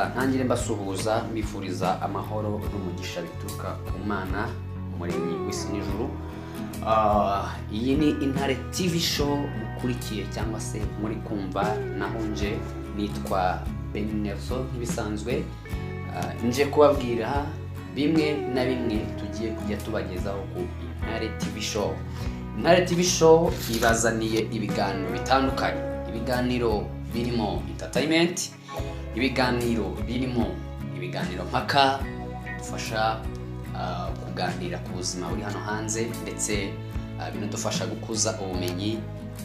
reka ntangire mbasuhuza mbifuriza amahoro n'umugisha bituruka ku Mana umuremyi w'isi n'ijuru. Iyi ni Intare TV show mukurikiye cyangwa se muri kumva, naho nje nitwa Benelso nk'ibisanzwe. Nje kubabwira bimwe na bimwe tugiye kujya tubagezaho ku Intare TV show. Intare TV show ibazaniye ibiganiro bitandukanye, ibiganiro birimo entertainment, ibiganiro mpaka dufasha kuganira ku buzima buri hano hanze, ndetse binadufasha gukuza ubumenyi,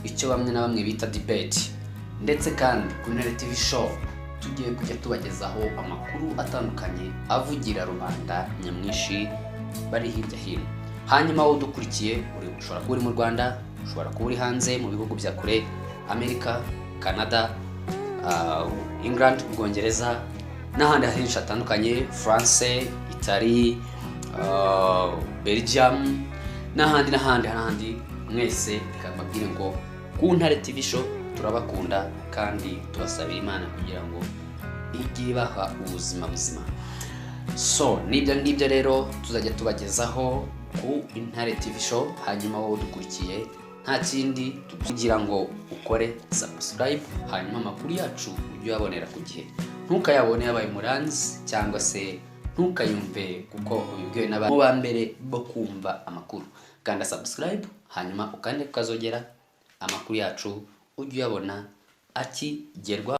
icyo bamwe na bamwe bita debate. Ndetse kandi ku Intare TV show tugiye kujya tubagezaho amakuru atandukanye avugira rubanda nyamwinshi bari hirya hino. Hanyuma wowe dukurikiye ushobora kuba uri mu Rwanda, ushobora kuba uri hanze mu bihugu bya kure, Amerika, Canada, England, Ubwongereza n'ahandi henshi hatandukanye, France, Italy, Belgium n'ahandi. Mwese reka mbabwire ngo ku Intare TV show turabakunda kandi tubasabira Imana kugira ngo ijye ibaha ubuzima buzima. So nibyo rero tuzajya tubagezaho ku Intare TV show. Hanyuma wowe dukurikiye nta kindi kugira ngo ukore subscribe, hanyuma amakuru yacu ujye uyabonera ku gihe, ntukayabone yabaye muranzi cyangwa se ntukayumve kuko ubibwiwe n'abantu ba mbere bo kumva amakuru. Kanda subscribe hanyuma ukande kukazogera, amakuru yacu ujye uyabona akigerwa.